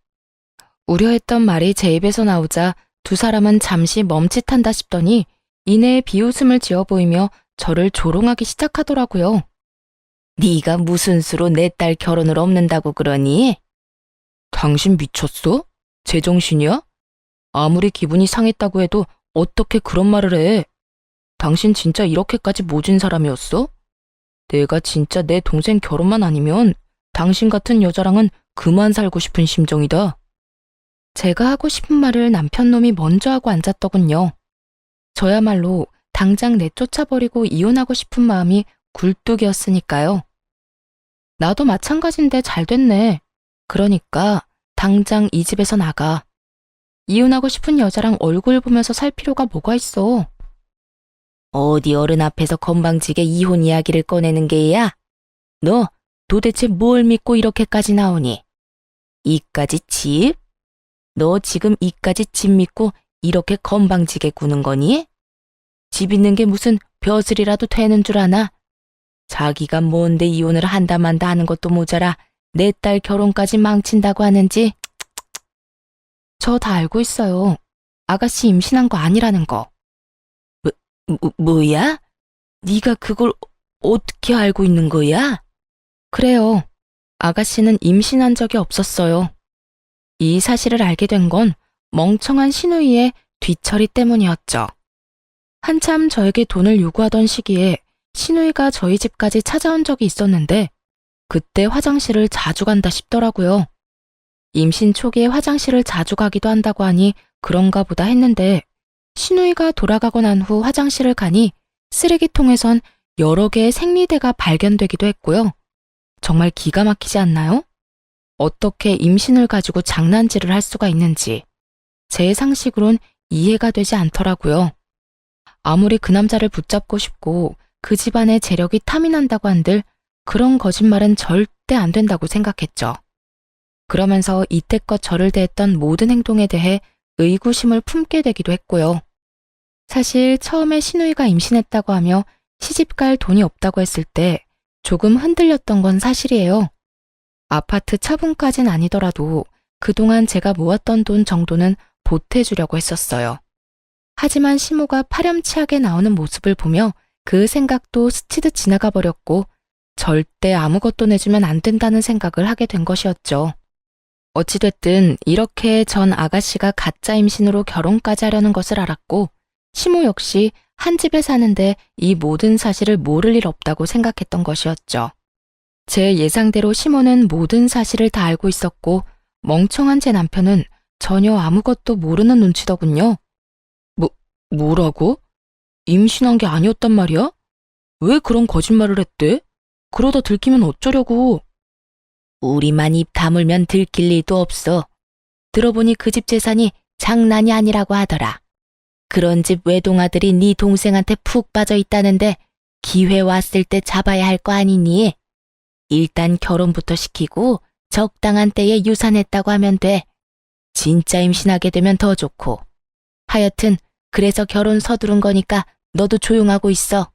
우려했던 말이 제 입에서 나오자 두 사람은 잠시 멈칫한다 싶더니 이내에 비웃음을 지어 보이며 저를 조롱하기 시작하더라고요. 네가 무슨 수로 내 딸 결혼을 없는다고 그러니? 당신 미쳤어? 제정신이야? 아무리 기분이 상했다고 해도 어떻게 그런 말을 해? 당신 진짜 이렇게까지 모진 사람이었어? 내가 진짜 내 동생 결혼만 아니면 당신 같은 여자랑은 그만 살고 싶은 심정이다. 제가 하고 싶은 말을 남편 놈이 먼저 하고 앉았더군요. 저야말로 당장 내쫓아버리고 이혼하고 싶은 마음이 굴뚝이었으니까요. 나도 마찬가지인데 잘 됐네. 그러니까 당장 이 집에서 나가. 이혼하고 싶은 여자랑 얼굴 보면서 살 필요가 뭐가 있어. 어디 어른 앞에서 건방지게 이혼 이야기를 꺼내는 게야? 너 도대체 뭘 믿고 이렇게까지 나오니? 이까지 집? 너 지금 이까지 집 믿고 이렇게 건방지게 구는 거니? 집 있는 게 무슨 벼슬이라도 되는 줄 아나? 자기가 뭔데 이혼을 한다 만다 하는 것도 모자라 내 딸 결혼까지 망친다고 하는지. 저 다 알고 있어요. 아가씨 임신한 거 아니라는 거. 뭐야? 네가 그걸 어떻게 알고 있는 거야? 그래요. 아가씨는 임신한 적이 없었어요. 이 사실을 알게 된 건 멍청한 신우이의 뒤처리 때문이었죠. 한참 저에게 돈을 요구하던 시기에 신우이가 저희 집까지 찾아온 적이 있었는데 그때 화장실을 자주 간다 싶더라고요. 임신 초기에 화장실을 자주 가기도 한다고 하니 그런가 보다 했는데 신우이가 돌아가고 난 후 화장실을 가니 쓰레기통에선 여러 개의 생리대가 발견되기도 했고요. 정말 기가 막히지 않나요? 어떻게 임신을 가지고 장난질을 할 수가 있는지 제 상식으론 이해가 되지 않더라고요. 아무리 그 남자를 붙잡고 싶고 그 집안의 재력이 탐이 난다고 한들 그런 거짓말은 절대 안 된다고 생각했죠. 그러면서 이때껏 저를 대했던 모든 행동에 대해 의구심을 품게 되기도 했고요. 사실 처음에 신우이가 임신했다고 하며 시집갈 돈이 없다고 했을 때 조금 흔들렸던 건 사실이에요. 아파트 차분까진 아니더라도 그동안 제가 모았던 돈 정도는 보태주려고 했었어요. 하지만 시모가 파렴치하게 나오는 모습을 보며 그 생각도 스치듯 지나가 버렸고 절대 아무것도 내주면 안 된다는 생각을 하게 된 것이었죠. 어찌됐든 이렇게 전 아가씨가 가짜 임신으로 결혼까지 하려는 것을 알았고 시모 역시 한 집에 사는데 이 모든 사실을 모를 일 없다고 생각했던 것이었죠. 제 예상대로 시모는 모든 사실을 다 알고 있었고 멍청한 제 남편은 전혀 아무것도 모르는 눈치더군요. 뭐라고? 임신한 게 아니었단 말이야? 왜 그런 거짓말을 했대? 그러다 들키면 어쩌려고? 우리만 입 다물면 들킬 리도 없어. 들어보니 그 집 재산이 장난이 아니라고 하더라. 그런 집 외동아들이 네 동생한테 푹 빠져 있다는데 기회 왔을 때 잡아야 할 거 아니니? 일단 결혼부터 시키고 적당한 때에 유산했다고 하면 돼. 진짜 임신하게 되면 더 좋고. 하여튼 그래서 결혼 서두른 거니까 너도 조용하고 있어.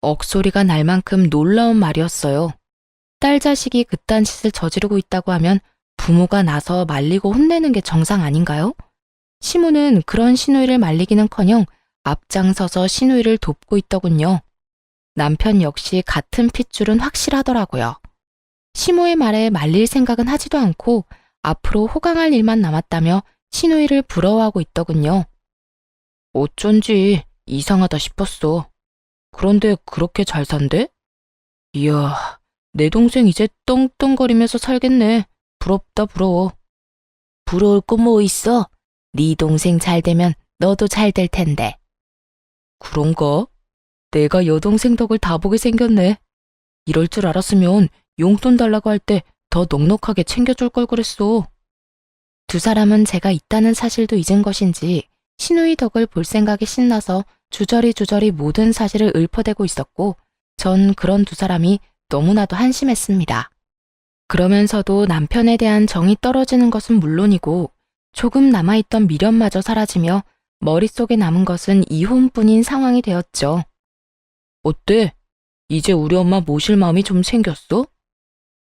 억소리가 날 만큼 놀라운 말이었어요. 딸 자식이 그딴 짓을 저지르고 있다고 하면 부모가 나서 말리고 혼내는 게 정상 아닌가요? 시모는 그런 시누이를 말리기는커녕 앞장서서 시누이를 돕고 있더군요. 남편 역시 같은 핏줄은 확실하더라고요. 시모의 말에 말릴 생각은 하지도 않고 앞으로 호강할 일만 남았다며 시누이를 부러워하고 있더군요. 어쩐지 이상하다 싶었어. 그런데 그렇게 잘 산대? 이야, 내 동생 이제 떵떵거리면서 살겠네. 부럽다 부러워. 부러울 거 뭐 있어? 네 동생 잘 되면 너도 잘 될 텐데. 그런가? 내가 여동생 덕을 다 보게 생겼네. 이럴 줄 알았으면 용돈 달라고 할 때 더 넉넉하게 챙겨줄 걸 그랬어. 두 사람은 제가 있다는 사실도 잊은 것인지 시누이 덕을 볼 생각이 신나서 주저리 모든 사실을 읊어대고 있었고 전 그런 두 사람이 너무나도 한심했습니다. 그러면서도 남편에 대한 정이 떨어지는 것은 물론이고 조금 남아있던 미련마저 사라지며 머릿속에 남은 것은 이혼뿐인 상황이 되었죠. 어때? 이제 우리 엄마 모실 마음이 좀 생겼어?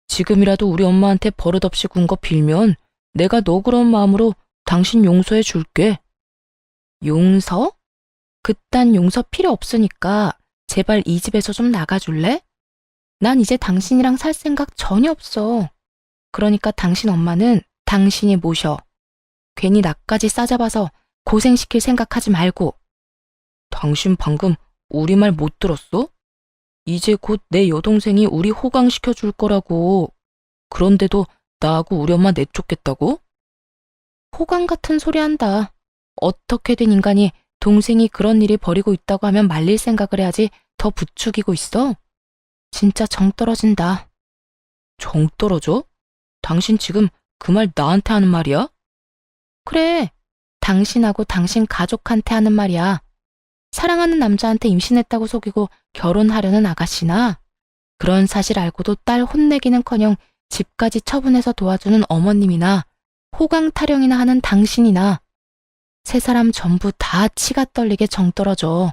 지금이라도 우리 엄마한테 버릇없이 군 거 빌면 내가 너 그런 마음으로 당신 용서해 줄게. 용서? 그딴 용서 필요 없으니까 제발 이 집에서 좀 나가줄래? 난 이제 당신이랑 살 생각 전혀 없어. 그러니까 당신 엄마는 당신이 모셔. 괜히 나까지 싸잡아서 고생시킬 생각하지 말고. 당신 방금 우리 말 못 들었어? 이제 곧 내 여동생이 우리 호강시켜 줄 거라고. 그런데도 나하고 우리 엄마 내쫓겠다고? 호강 같은 소리 한다. 어떻게 된 인간이 동생이 그런 일이 벌이고 있다고 하면 말릴 생각을 해야지 더 부추기고 있어? 진짜 정 떨어진다. 정 떨어져? 당신 지금 그 말 나한테 하는 말이야? 그래, 당신하고 당신 가족한테 하는 말이야. 사랑하는 남자한테 임신했다고 속이고 결혼하려는 아가씨나 그런 사실 알고도 딸 혼내기는커녕 집까지 처분해서 도와주는 어머님이나 호강 타령이나 하는 당신이나 세 사람 전부 다 치가 떨리게 정 떨어져.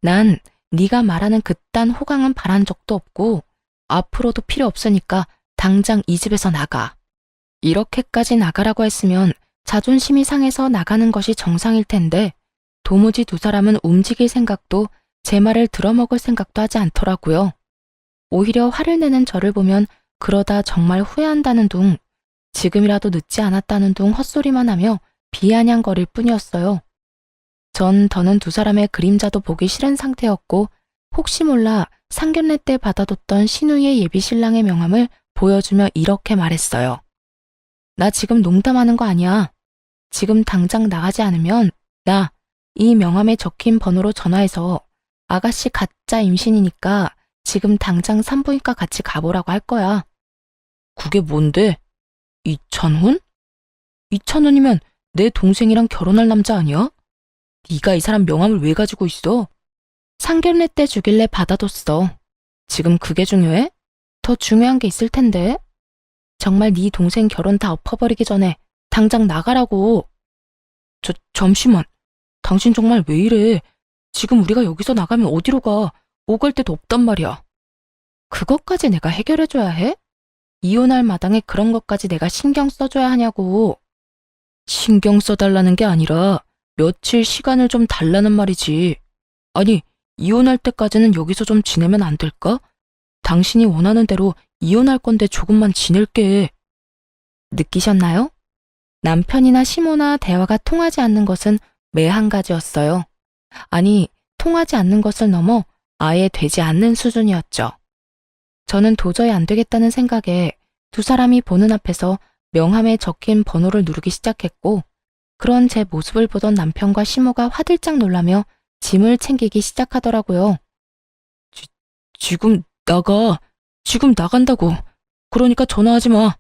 난 네가 말하는 그딴 호강은 바란 적도 없고 앞으로도 필요 없으니까 당장 이 집에서 나가. 이렇게까지 나가라고 했으면 자존심이 상해서 나가는 것이 정상일 텐데 도무지 두 사람은 움직일 생각도 제 말을 들어먹을 생각도 하지 않더라고요. 오히려 화를 내는 저를 보면 그러다 정말 후회한다는 둥, 지금이라도 늦지 않았다는 둥 헛소리만 하며 비아냥거릴 뿐이었어요. 전 더는 두 사람의 그림자도 보기 싫은 상태였고 혹시 몰라 상견례 때 받아뒀던 신우의 예비 신랑의 명함을 보여주며 이렇게 말했어요. 나 지금 농담하는 거 아니야. 지금 당장 나가지 않으면 나 이 명함에 적힌 번호로 전화해서 아가씨 가짜 임신이니까 지금 당장 산부인과 같이 가보라고 할 거야. 그게 뭔데? 이찬훈? 이찬훈이면 내 동생이랑 결혼할 남자 아니야? 네가 이 사람 명함을 왜 가지고 있어? 상견례 때 주길래 받아뒀어. 지금 그게 중요해? 더 중요한 게 있을 텐데. 정말 네 동생 결혼 다 엎어버리기 전에 당장 나가라고. 잠시만. 당신 정말 왜 이래? 지금 우리가 여기서 나가면 어디로 가? 오갈 데도 없단 말이야. 그것까지 내가 해결해줘야 해? 이혼할 마당에 그런 것까지 내가 신경 써줘야 하냐고. 신경 써달라는 게 아니라 며칠 시간을 좀 달라는 말이지. 아니, 이혼할 때까지는 여기서 좀 지내면 안 될까? 당신이 원하는 대로 이혼할 건데 조금만 지낼게. 느끼셨나요? 남편이나 시모나 대화가 통하지 않는 것은 매 한 가지였어요. 아니, 통하지 않는 것을 넘어 아예 되지 않는 수준이었죠. 저는 도저히 안 되겠다는 생각에 두 사람이 보는 앞에서 명함에 적힌 번호를 누르기 시작했고 그런 제 모습을 보던 남편과 시모가 화들짝 놀라며 짐을 챙기기 시작하더라고요. 지금 나가. 지금 나간다고. 그러니까 전화하지 마.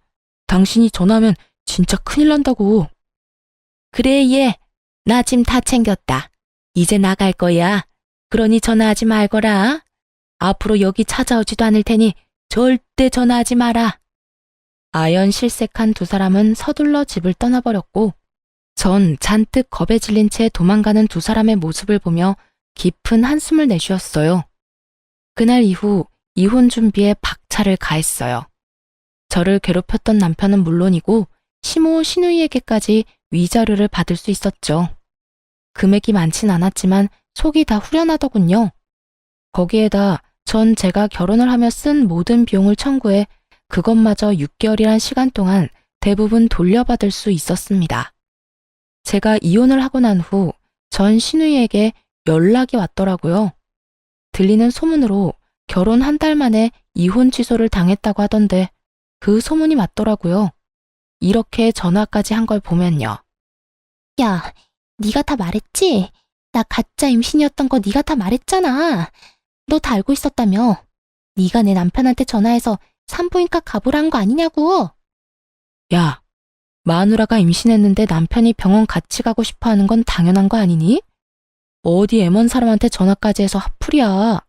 당신이 전화하면 진짜 큰일 난다고. 그래, 얘. 나 짐 다 챙겼다. 이제 나갈 거야. 그러니 전화하지 말거라. 앞으로 여기 찾아오지도 않을 테니 절대 전화하지 마라. 아연실색한 두 사람은 서둘러 집을 떠나버렸고 전 잔뜩 겁에 질린 채 도망가는 두 사람의 모습을 보며 깊은 한숨을 내쉬었어요. 그날 이후 이혼 준비에 박차를 가했어요. 저를 괴롭혔던 남편은 물론이고 시모 시누이에게까지 위자료를 받을 수 있었죠. 금액이 많진 않았지만 속이 다 후련하더군요. 거기에다 전 제가 결혼을 하며 쓴 모든 비용을 청구해 그것마저 6개월이란 시간 동안 대부분 돌려받을 수 있었습니다. 제가 이혼을 하고 난 후 전 시누이에게 연락이 왔더라고요. 들리는 소문으로 결혼 한 달 만에 이혼 취소를 당했다고 하던데 그 소문이 맞더라고요. 이렇게 전화까지 한 걸 보면요. 야, 네가 다 말했지? 나 가짜 임신이었던 거 네가 다 말했잖아. 너 다 알고 있었다며. 네가 내 남편한테 전화해서 산부인과 가보라는 거 아니냐고. 야, 마누라가 임신했는데 남편이 병원 같이 가고 싶어 하는 건 당연한 거 아니니? 어디 애먼 사람한테 전화까지 해서 핫플이야.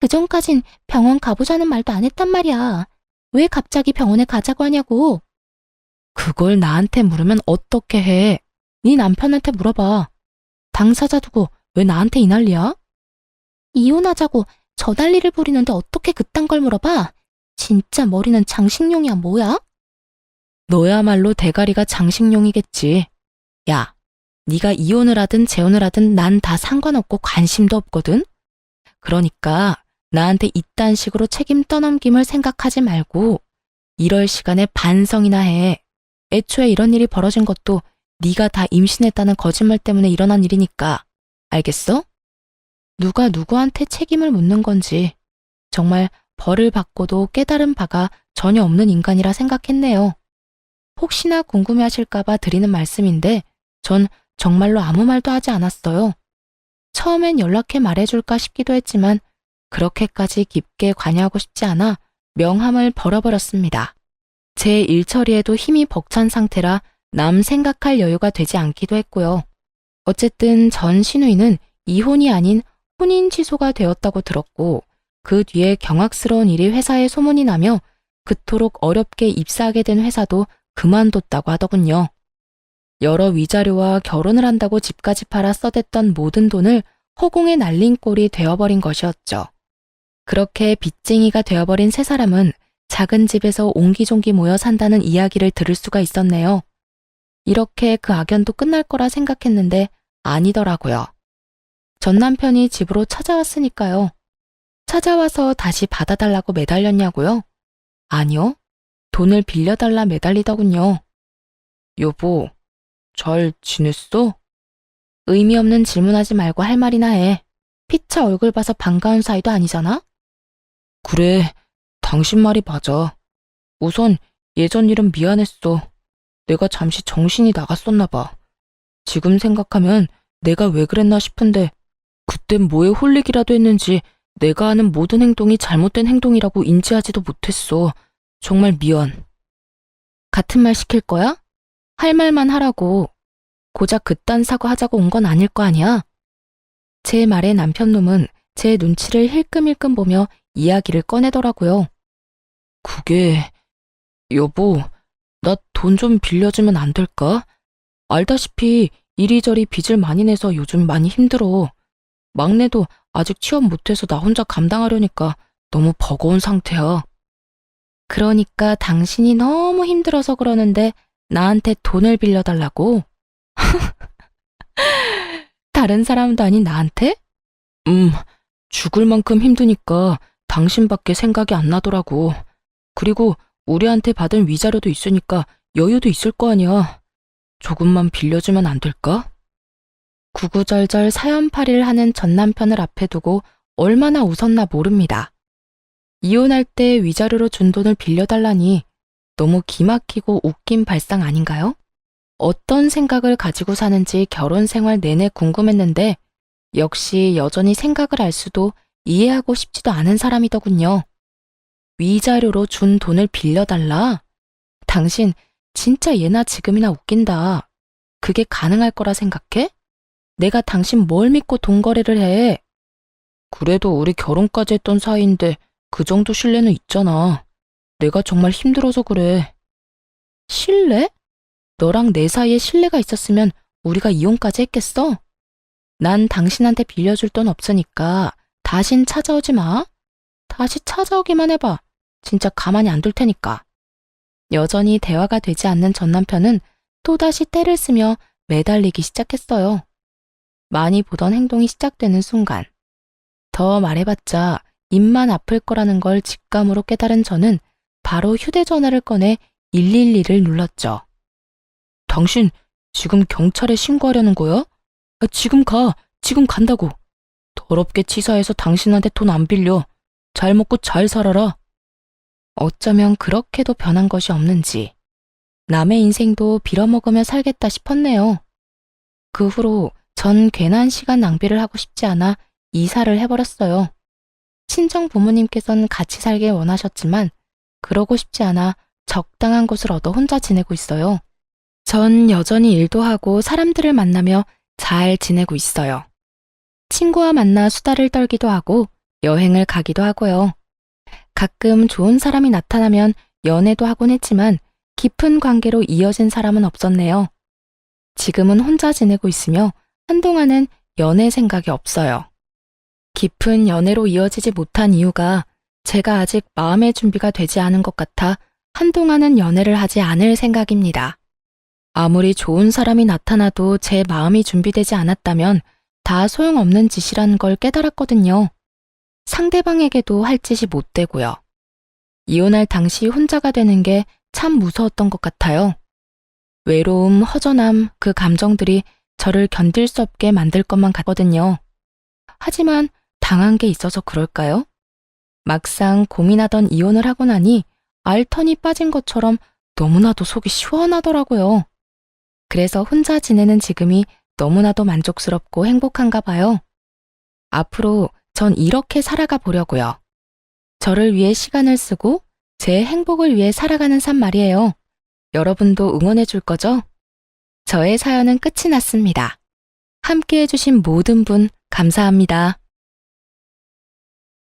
그전까진 병원 가보자는 말도 안 했단 말이야. 왜 갑자기 병원에 가자고 하냐고. 그걸 나한테 물으면 어떻게 해? 네 남편한테 물어봐. 당사자 두고 왜 나한테 이 난리야? 이혼하자고 저 난리를 부리는데 어떻게 그딴 걸 물어봐? 진짜 머리는 장식용이야 뭐야? 너야말로 대가리가 장식용이겠지. 야, 네가 이혼을 하든 재혼을 하든 난 다 상관없고 관심도 없거든. 그러니까 나한테 이딴 식으로 책임 떠넘김을 생각하지 말고 이럴 시간에 반성이나 해. 애초에 이런 일이 벌어진 것도 네가 다 임신했다는 거짓말 때문에 일어난 일이니까. 알겠어? 누가 누구한테 책임을 묻는 건지 정말 벌을 받고도 깨달은 바가 전혀 없는 인간이라 생각했네요. 혹시나 궁금해하실까봐 드리는 말씀인데 전 정말로 아무 말도 하지 않았어요. 처음엔 연락해 말해줄까 싶기도 했지만 그렇게까지 깊게 관여하고 싶지 않아 명함을 벌어버렸습니다. 제 일처리에도 힘이 벅찬 상태라 남 생각할 여유가 되지 않기도 했고요. 어쨌든 전 신우이는 이혼이 아닌 혼인 취소가 되었다고 들었고 그 뒤에 경악스러운 일이 회사에 소문이 나며 그토록 어렵게 입사하게 된 회사도 그만뒀다고 하더군요. 여러 위자료와 결혼을 한다고 집까지 팔아 써댔던 모든 돈을 허공에 날린 꼴이 되어버린 것이었죠. 그렇게 빚쟁이가 되어버린 세 사람은 작은 집에서 옹기종기 모여 산다는 이야기를 들을 수가 있었네요. 이렇게 그 악연도 끝날 거라 생각했는데 아니더라고요. 전 남편이 집으로 찾아왔으니까요. 찾아와서 다시 받아달라고 매달렸냐고요? 아니요. 돈을 빌려달라 매달리더군요. 여보, 잘 지냈어? 의미 없는 질문하지 말고 할 말이나 해. 피차 얼굴 봐서 반가운 사이도 아니잖아? 그래, 당신 말이 맞아. 우선 예전 일은 미안했어. 내가 잠시 정신이 나갔었나 봐. 지금 생각하면 내가 왜 그랬나 싶은데 그땐 뭐에 홀리기라도 했는지 내가 하는 모든 행동이 잘못된 행동이라고 인지하지도 못했어. 정말 미안. 같은 말 시킬 거야? 할 말만 하라고. 고작 그딴 사과하자고 온 건 아닐 거 아니야? 제 말에 남편놈은 제 눈치를 힐끔힐끔 보며 이야기를 꺼내더라고요. 그게, 여보, 나 돈 좀 빌려주면 안 될까? 알다시피 이리저리 빚을 많이 내서 요즘 많이 힘들어. 막내도 아직 취업 못해서 나 혼자 감당하려니까 너무 버거운 상태야. 그러니까 당신이 너무 힘들어서 그러는데 나한테 돈을 빌려달라고? 다른 사람도 아닌 나한테? 죽을 만큼 힘드니까 당신밖에 생각이 안 나더라고. 그리고 우리한테 받은 위자료도 있으니까 여유도 있을 거 아니야. 조금만 빌려주면 안 될까? 구구절절 사연팔이를 하는 전 남편을 앞에 두고 얼마나 웃었나 모릅니다. 이혼할 때 위자료로 준 돈을 빌려달라니 너무 기막히고 웃긴 발상 아닌가요? 어떤 생각을 가지고 사는지 결혼 생활 내내 궁금했는데 역시 여전히 생각을 알 수도 이해하고 싶지도 않은 사람이더군요. 위자료로 준 돈을 빌려달라? 당신 진짜 예나 지금이나 웃긴다. 그게 가능할 거라 생각해? 내가 당신 뭘 믿고 돈 거래를 해? 그래도 우리 결혼까지 했던 사이인데 그 정도 신뢰는 있잖아. 내가 정말 힘들어서 그래. 신뢰? 너랑 내 사이에 신뢰가 있었으면 우리가 이혼까지 했겠어? 난 당신한테 빌려줄 돈 없으니까 다신 찾아오지 마. 다시 찾아오기만 해봐. 진짜 가만히 안 둘 테니까. 여전히 대화가 되지 않는 전 남편은 또다시 떼를 쓰며 매달리기 시작했어요. 많이 보던 행동이 시작되는 순간. 더 말해봤자 입만 아플 거라는 걸 직감으로 깨달은 저는 바로 휴대전화를 꺼내 112를 눌렀죠. 당신 지금 경찰에 신고하려는 거야? 지금 가. 지금 간다고. 더럽게 치사해서 당신한테 돈 안 빌려. 잘 먹고 잘 살아라. 어쩌면 그렇게도 변한 것이 없는지 남의 인생도 빌어먹으며 살겠다 싶었네요. 그 후로 전 괜한 시간 낭비를 하고 싶지 않아 이사를 해버렸어요. 친정 부모님께서는 같이 살길 원하셨지만 그러고 싶지 않아 적당한 곳을 얻어 혼자 지내고 있어요. 전 여전히 일도 하고 사람들을 만나며 잘 지내고 있어요. 친구와 만나 수다를 떨기도 하고 여행을 가기도 하고요. 가끔 좋은 사람이 나타나면 연애도 하곤 했지만 깊은 관계로 이어진 사람은 없었네요. 지금은 혼자 지내고 있으며 한동안은 연애 생각이 없어요. 깊은 연애로 이어지지 못한 이유가 제가 아직 마음의 준비가 되지 않은 것 같아 한동안은 연애를 하지 않을 생각입니다. 아무리 좋은 사람이 나타나도 제 마음이 준비되지 않았다면 다 소용없는 짓이라는 걸 깨달았거든요. 상대방에게도 할 짓이 못 되고요. 이혼할 당시 혼자가 되는 게 참 무서웠던 것 같아요. 외로움, 허전함, 그 감정들이 저를 견딜 수 없게 만들 것만 같거든요. 하지만 당한 게 있어서 그럴까요? 막상 고민하던 이혼을 하고 나니 알턴이 빠진 것처럼 너무나도 속이 시원하더라고요. 그래서 혼자 지내는 지금이 너무나도 만족스럽고 행복한가 봐요. 앞으로 전 이렇게 살아가 보려고요. 저를 위해 시간을 쓰고 제 행복을 위해 살아가는 삶 말이에요. 여러분도 응원해 줄 거죠? 저의 사연은 끝이 났습니다. 함께 해주신 모든 분 감사합니다.